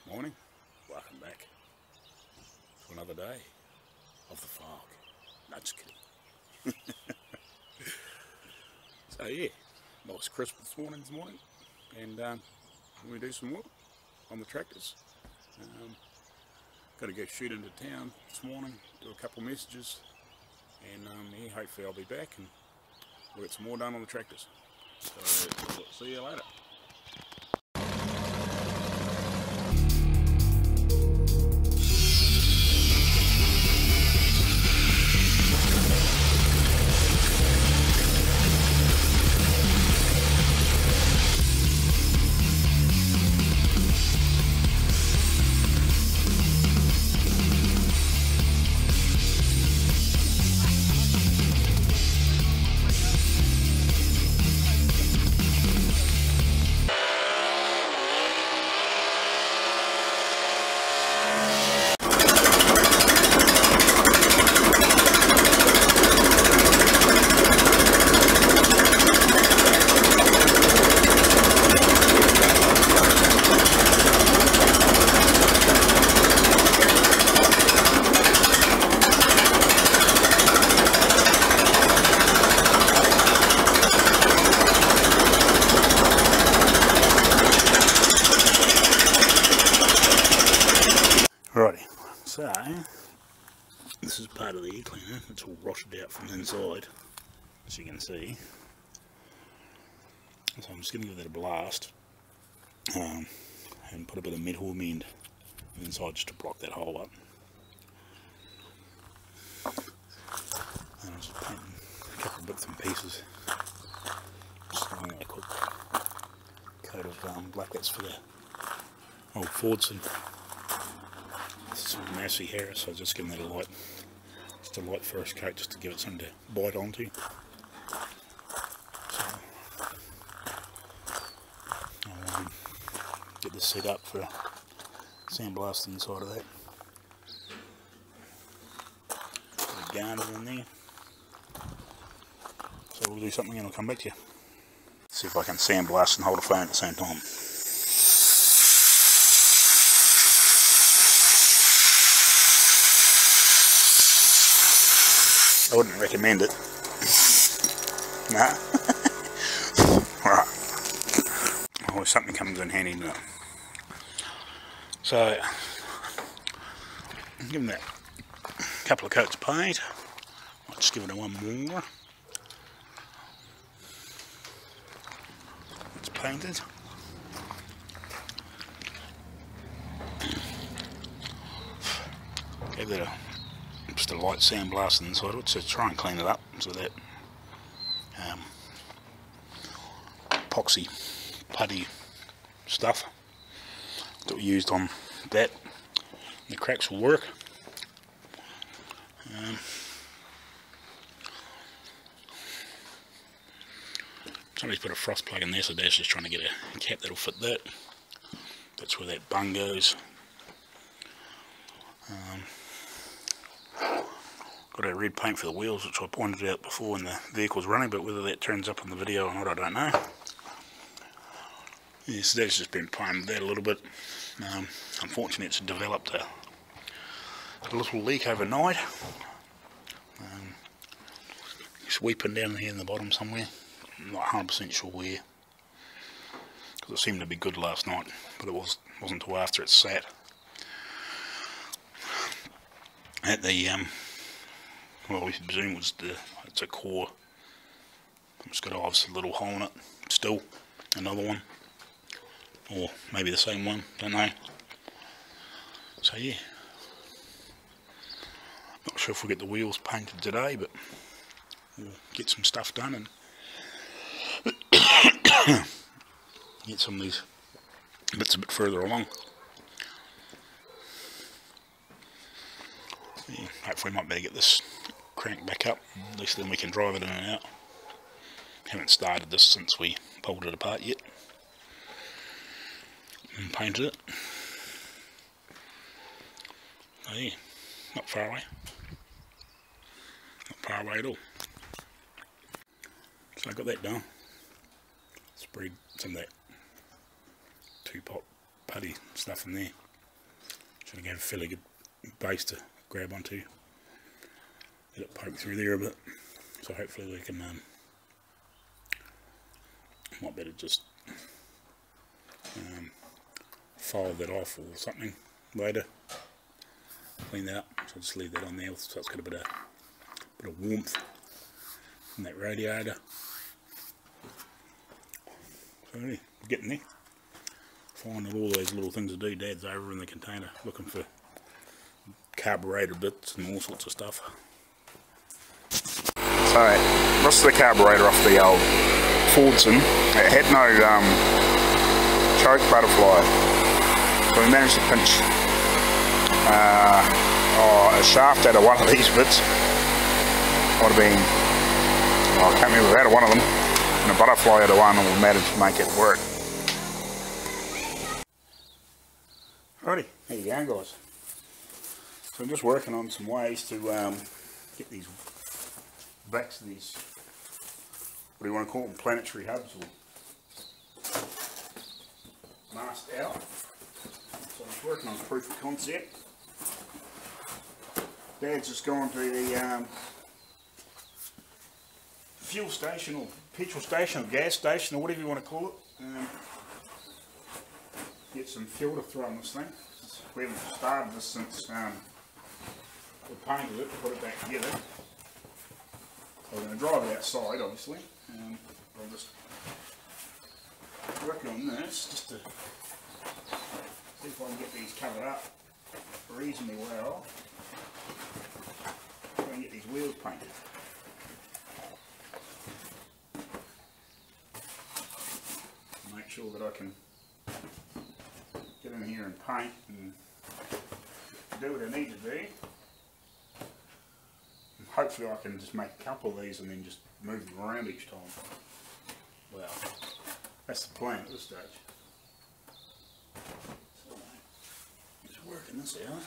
Morning, welcome back to another day of the fog. No, just kidding. So yeah, nice crisp this morning, and we do some work on the tractors. Got to go shoot into town this morning, do a couple of messages, and yeah, hopefully I'll be back and we'll get some more done on the tractors. So see you later. Righty, so this is part of the air cleaner. It's all rotted out from the inside, as you can see. So I'm just going to give that a blast and put a bit of metal inside just to block that hole up. And I'm just painting a couple of bits and pieces. Just giving it a quick coat of black. That's for the old Fordson. This is Massey Harris, so just giving that a light first coat just to give it something to bite onto. So I'll get this set up for sandblast inside of that. Put a garnet in there. So we'll do something and I'll come back to you. See if I can sandblast and hold a phone at the same time. I wouldn't recommend it. Nah. Alright. Oh, something comes in handy now. So, give them that couple of coats of paint. I'll just give it a one more. It's painted. Give that just a light sandblast inside it to try and clean it up so that epoxy putty stuff that we used on that, the cracks will work. Somebody's put a frost plug in there, so Dad's just trying to get a cap that'll fit that. That's where that bung goes. Got a red paint for the wheels, which I pointed out before when the vehicle's running, but whether that turns up on the video or not, I don't know. Yeah, so that's just been primed that a little bit. Unfortunately, it's developed a little leak overnight. It's weeping down here in the bottom somewhere. I'm not 100% sure where, because it seemed to be good last night, but it wasn't until after it sat at the well, we presume it's a core. It's got obviously a little hole in it. Still another one, or maybe the same one. Don't know. So yeah, not sure if we'll get the wheels painted today, but we'll get some stuff done and get some of these bits a bit further along. Yeah, hopefully we might be able to get this crank back up, at least then we can drive it in and out. Haven't started this since we pulled it apart yet and painted it. Oh yeah, not far away. Not far away at all. So I got that done. Sprayed some of that 2-pot putty stuff in there. Trying to get a fairly good base to grab onto. Let it poke through there a bit. So hopefully we can, might better just file that off or something later. Clean that up. So I'll just leave that on there so it's got a bit of warmth from that radiator. So yeah, getting there. Finding all those little things to do. Dad's over in the container looking for carburetor bits and all sorts of stuff. So this is the carburetor off the old Fordson. It had no choke butterfly, so we managed to pinch a shaft out of one of these bits. Would have been, I can't remember, out of one of them, and a butterfly out of one, and we managed to make it work. Alrighty, there you go guys. So I'm just working on some ways to get these backs of these, what do you want to call them, planetary hubs or mast out. So I'm just working on proof of concept. Dad's just gone to the fuel station or petrol station or gas station or whatever you want to call it. Get some fuel to throw on this thing. We haven't started this since we painted it, put it back together. So we're going to drive it outside obviously. I'll just work on this just to see if I can get these covered up reasonably well. Try and get these wheels painted. Make sure that I can get in here and paint and do what I need to do. And hopefully I can just make a couple of these and then just move them around each time. Well, that's the plan at this stage. So, just working this out.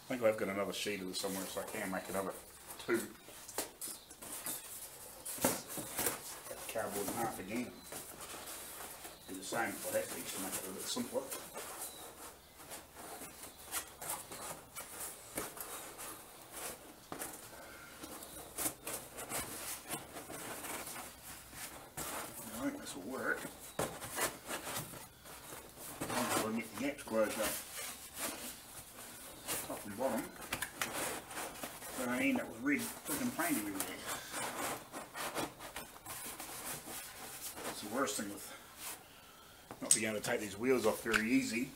I think I've got another sheet of this somewhere so I can make another two. Cardboard in half again. Do the same if I have to make it a little bit simpler. I think this will work. Once I get the gaps closed up, top and bottom, so I end up with red freaking paint everywhere. That's the worst thing with not being able to take these wheels off very easy.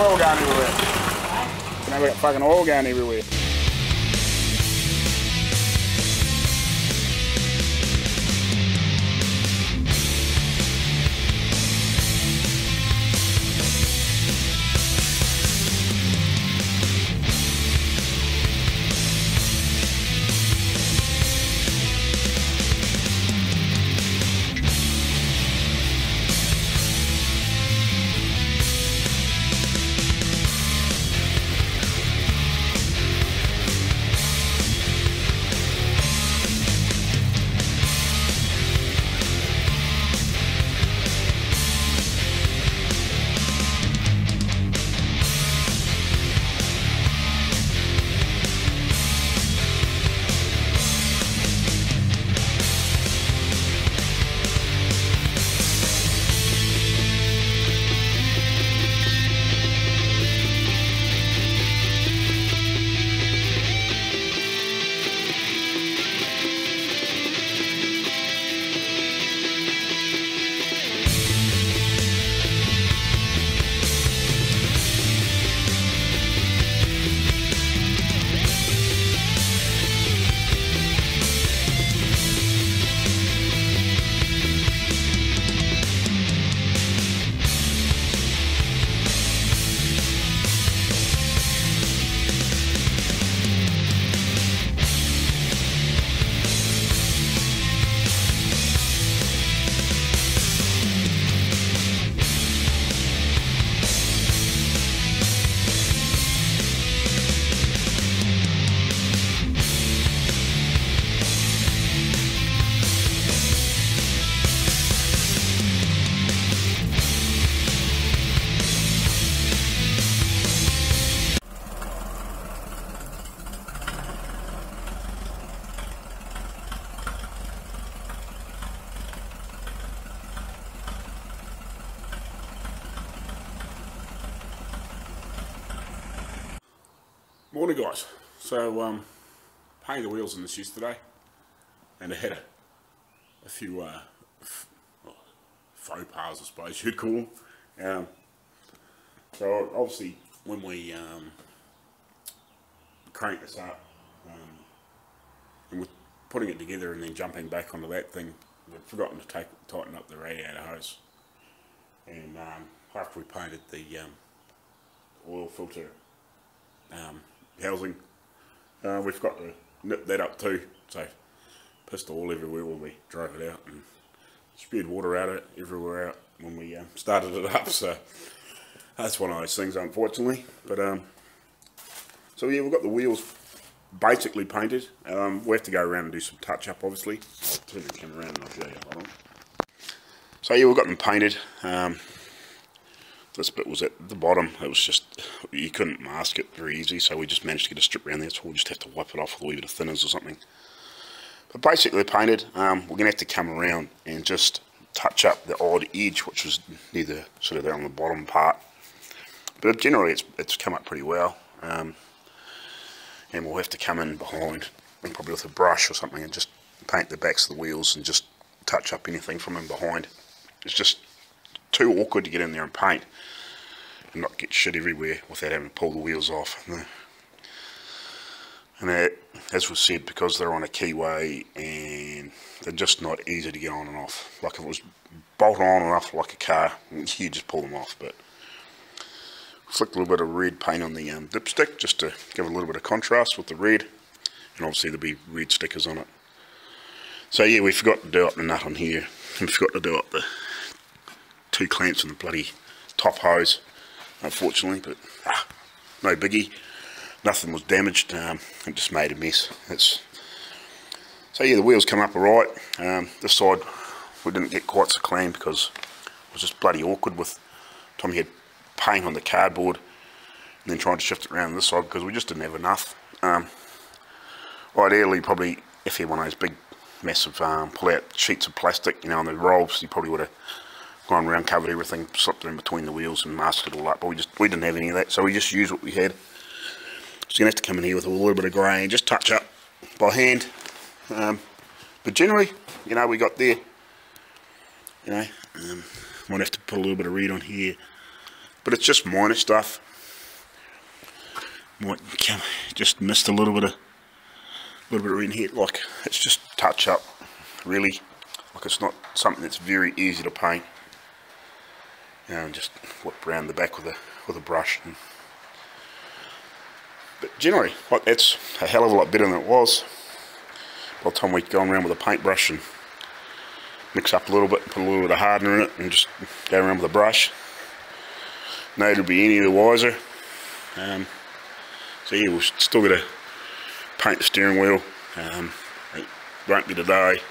oil going everywhere. You know, we got fucking oil going everywhere. Morning guys, so painted the wheels in this yesterday and I had a few faux pas I suppose you'd call them. So obviously when we crank this up and we're putting it together and then jumping back onto that thing, we've forgotten to tighten up the radiator hose, and after we painted the oil filter housing, we forgot to nip that up too, so pissed all everywhere when we drove it out and spewed water out of it everywhere out when we started it up. So that's one of those things, unfortunately. But so yeah, we've got the wheels basically painted. We have to go around and do some touch up, obviously. I'll turn the camera around and I'll show you. Hold on. So yeah, we've got them painted. This bit was at the bottom. It was just, you couldn't mask it very easy, so we just managed to get a strip around there, so we'll just have to wipe it off with a wee bit of thinners or something. But basically painted. We're going to have to come around and just touch up the odd edge, which was near the, sort of there on the bottom part. But generally it's come up pretty well. And we'll have to come in behind, and probably with a brush or something, and just paint the backs of the wheels and just touch up anything from in behind. It's just too awkward to get in there and paint and not get shit everywhere without having to pull the wheels off. And that, as was said, because they're on a keyway and they're just not easy to get on and off. Like if it was bolted on and off like a car, you just pull them off. But flicked a little bit of red paint on the dipstick just to give a little bit of contrast with the red, and obviously there'll be red stickers on it. So yeah, we forgot to do up the nut on here, and we forgot to do up the two clamps on the bloody top hose, unfortunately, but no biggie. Nothing was damaged. It just made a mess. So yeah, the wheels come up alright. This side we didn't get quite so clean because it was just bloody awkward with Tommy had paint on the cardboard and then trying to shift it around this side because we just didn't have enough. Ideally, probably if he had one of those big massive pull out sheets of plastic, you know, on the rolls, he probably would have gone around, covered everything, slipped it in between the wheels and masked it all up, but we didn't have any of that, so we just used what we had. So you're going to have to come in here with a little bit of grey and just touch up by hand. But generally, you know, we got there. You know, might have to put a little bit of red on here, but it's just minor stuff. just missed a little bit of in here. Like, it's just touch up, really. Like, it's not something that's very easy to paint. You know, and just whip around the back with a brush. But generally, like, that's a hell of a lot better than it was. By the time we go around with a paintbrush and mix up a little bit, put a little bit of hardener in it, and just go around with a brush, nobody'll be any the wiser. So yeah, we've still got to paint the steering wheel. It won't be today.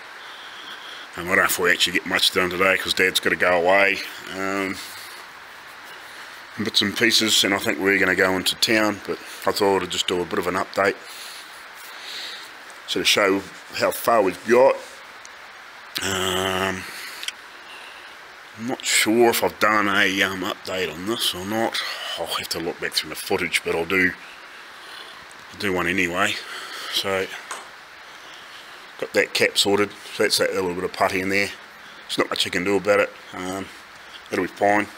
I don't know if we actually get much done today because Dad's got to go away. Bits and pieces, and I think we're going to go into town, but I thought I'd just do a bit of an update, so to show how far we've got. I'm not sure if I've done a update on this or not. I'll have to look back through the footage, but I'll do one anyway. So got that cap sorted, so that's that little bit of putty in there. There's not much you can do about it. It'll be fine.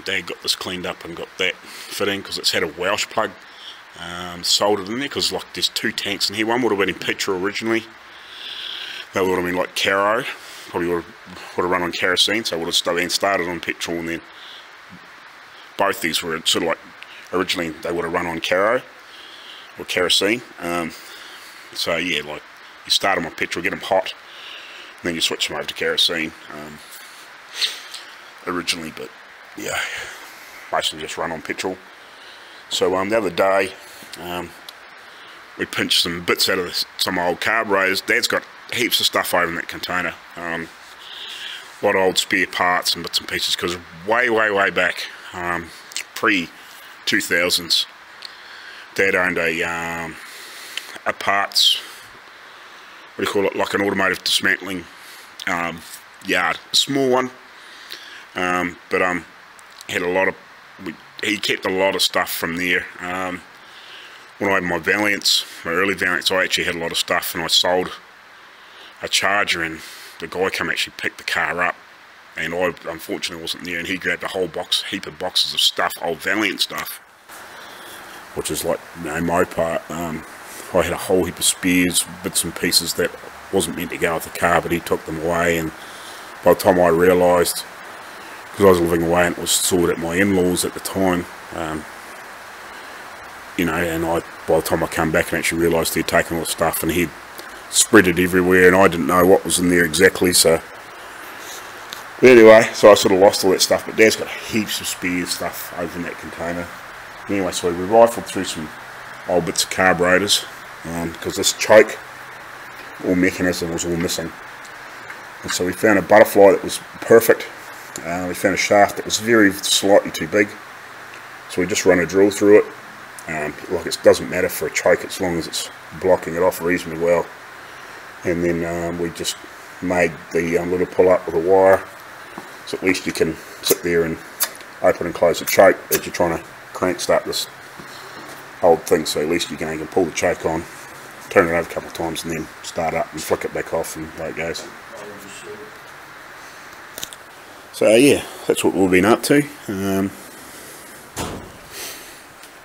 Dad got this cleaned up and got that fitting because it's had a Welsh plug soldered in there, because like there's two tanks in here. One would have been in petrol originally. That would have been like Caro, probably would have run on kerosene, so it would have been started on petrol, and then both these were sort of like, originally they would have run on Caro or kerosene. So yeah, like you start them on petrol, get them hot, and then you switch them over to kerosene originally, but yeah, mostly just run on petrol. So the other day we pinched some bits out of some old carburetors. Dad's got heaps of stuff over in that container, a lot of old spare parts and bits and pieces, because way back, pre-2000s, Dad owned a parts, what do you call it, like an automotive dismantling yard, a small one, but had a lot of, he kept a lot of stuff from there. When I had my Valiants, my early Valiants, I actually had a lot of stuff, and I sold a Charger, and the guy came actually pick the car up, and I unfortunately wasn't there, and he grabbed a whole heap of boxes of stuff, old Valiant stuff, which is like, you know, my part. I had a whole heap of spares, bits and pieces that wasn't meant to go with the car, but he took them away, and by the time I realised, because I was living away and it was stored at my in-laws at the time, you know, and by the time I come back and actually realised he'd taken all the stuff and he'd spread it everywhere, and I didn't know what was in there exactly. So but anyway, so I sort of lost all that stuff, but Dad's got heaps of spare stuff over in that container. Anyway, so we rifled through some old bits of carburetors, because this choke or mechanism was all missing, and so we found a butterfly that was perfect. We found a shaft that was very slightly too big, so we just run a drill through it. Like, it doesn't matter for a choke as long as it's blocking it off reasonably well. And then we just made the little pull up with a wire, so at least you can sit there and open and close the choke as you're trying to crank start this old thing. So at least you can pull the choke on, turn it over a couple of times, and then start up and flick it back off, and there it goes. So yeah, that's what we've been up to.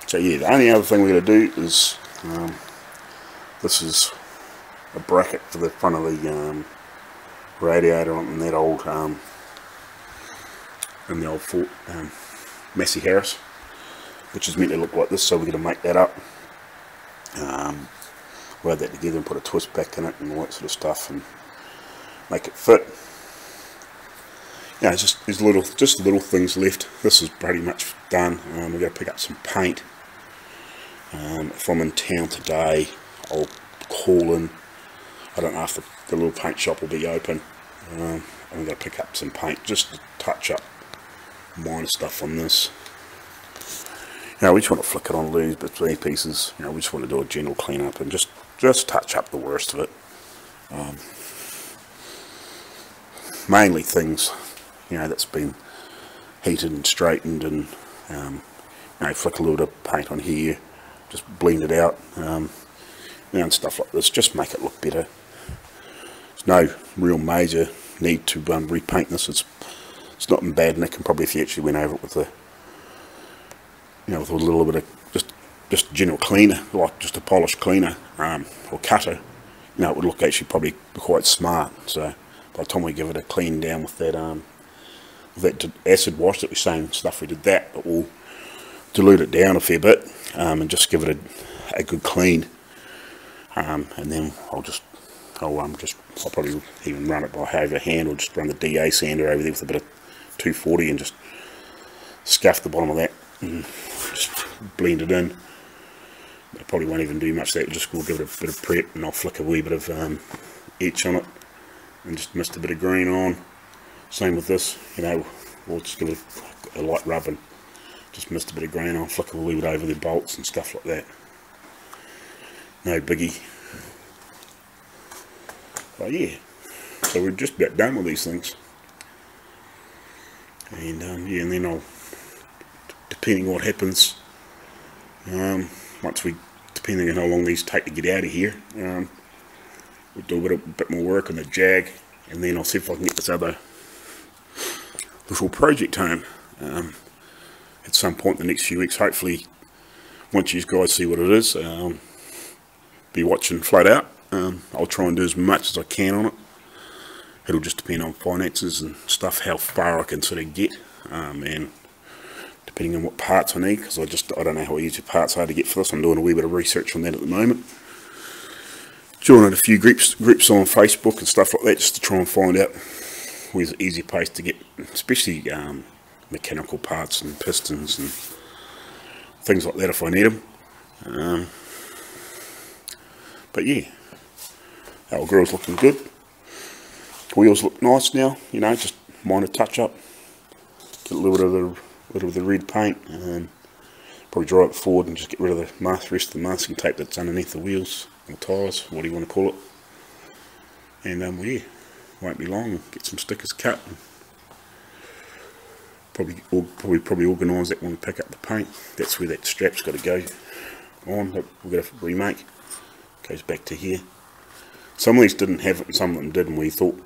So yeah, the only other thing we're going to do is, this is a bracket for the front of the radiator on that old, in the old Ford Massey Harris, which is meant to look like this, so we're going to make that up. We'll add that together and put a twist back in it and all that sort of stuff, and make it fit. Yeah, there's little things left. This is pretty much done. We're going to pick up some paint. If I'm in town today, I'll call in. I don't know if the little paint shop will be open. I'm going to pick up some paint just to touch up minor stuff on this. You know, we just want to flick it on loose between pieces. You know, we just want to do a general clean up and just touch up the worst of it. Mainly things, you know, that's been heated and straightened, and you know, flick a little bit of paint on here, just blend it out, you know, and stuff like this, just make it look better. There's no real major need to repaint this. It's not in bad nick, and probably if you actually went over it with you know, with a little bit of just general cleaner, like just a polished cleaner or cutter, you know, it would look actually probably quite smart. So by the time we give it a clean down with that acid wash that we're saying stuff we did that, but we'll dilute it down a fair bit and just give it a good clean, and then I'll probably even run it by over hand, or just run the DA sander over there with a bit of 240 and just scuff the bottom of that and just blend it in. I probably won't even do much of that, we'll give it a bit of prep, and I'll flick a wee bit of etch on it and just mist a bit of green on. Same with this, you know, we'll just give it a light rub and just mist a bit of green on, flick a wee bit over the bolts and stuff like that. No biggie. But yeah, so we're just about done with these things. And yeah, and then I'll, depending on what happens, depending on how long these take to get out of here, we'll do a bit more work on the jag, and then I'll see if I can get this other little project home at some point in the next few weeks. Hopefully, once you guys see what it is, be watching flat out. I'll try and do as much as I can on it. It'll just depend on finances and stuff, how far I can sort of get, and depending on what parts I need, because I don't know how easy parts are to get for this. I'm doing a wee bit of research on that at the moment. Joining a few groups on Facebook and stuff like that, just to try and find out where's the easy place to get, especially mechanical parts and pistons and things like that if I need them. But yeah, our grill's looking good. Wheels look nice now, you know, just minor touch up. Get a little bit of the red paint, and probably dry it forward and just get rid of the rest of the masking tape that's underneath the wheels or tyres, what do you want to call it. And well, yeah, won't be long. We'll get some stickers cut. And probably organise that when we pick up the paint. That's where that strap's got to go on. That we're going to remake. Goes back to here. Some of these didn't have it, and some of them did, and we thought,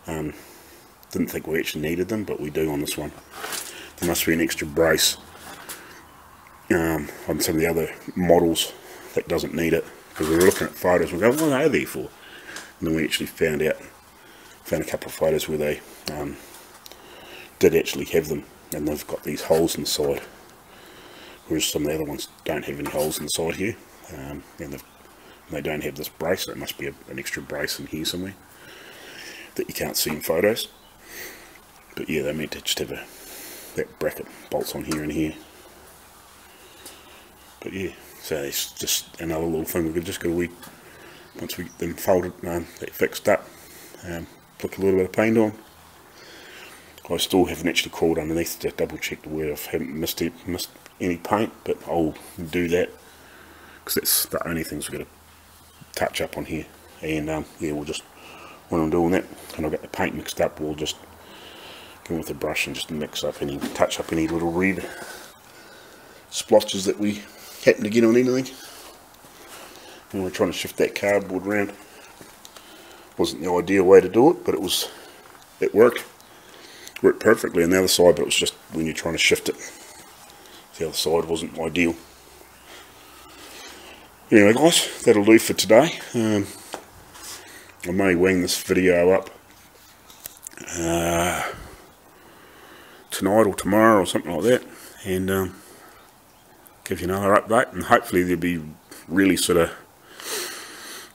didn't think we actually needed them, but we do on this one. There must be an extra brace on some of the other models that doesn't need it, because we were looking at photos and we go, what are they for? And then we actually found a couple of photos where they did actually have them, and they've got these holes in the side, whereas some of the other ones don't have any holes in the side here, and they don't have this brace, so it must be an extra brace in here somewhere that you can't see in photos. But yeah, they meant to just have that bracket bolts on here and here. But yeah, so it's just another little thing we've just got to once we get them folded, that fixed up, put a little bit of paint on. I still haven't actually crawled underneath to double check where I haven't missed any paint, but I'll do that, because that's the only things we've got to touch up on here. And yeah, we'll just, when I'm doing that and I've got the paint mixed up, we'll just go with the brush and just touch up any little red splotches that we happen to get on anything. And we're trying to shift that cardboard around. Wasn't the ideal way to do it, but it worked perfectly on the other side, but it was just when you're trying to shift it, the other side wasn't ideal. Anyway guys, that'll do for today. I may wing this video up tonight or tomorrow or something like that, and give you another update, and hopefully there'll be really sort of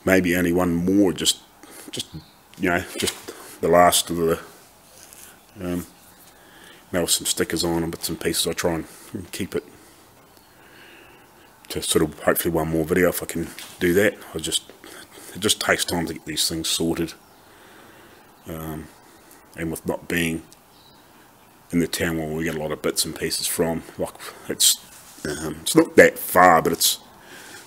maybe only one more, just you know, just the last of the with some stickers on and bits and pieces. I try and keep it to sort of hopefully one more video if I can do that. It just takes time to get these things sorted, and with not being in the town where we get a lot of bits and pieces from, like it's not that far, but it's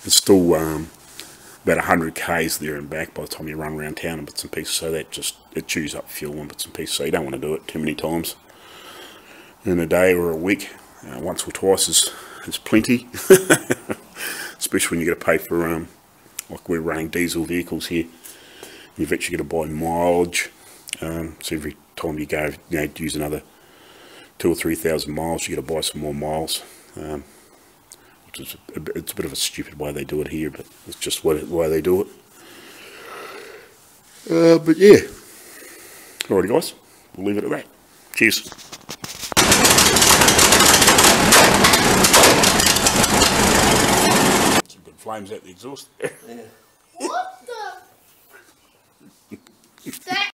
still about 100 k's there and back by the time you run around town and bits and pieces, so that it chews up fuel and bits and pieces, so you don't want to do it too many times in a day or a week. Once or twice is plenty, especially when you got to pay for like we're running diesel vehicles here, you've actually got to buy mileage, so every time you go, use another 2,000 or 3,000 miles, you got to buy some more miles, It's a bit of a stupid way they do it here, but it's just why they do it. But yeah. Alrighty guys, we'll leave it at that. Cheers. Some good flames out the exhaust. What the? That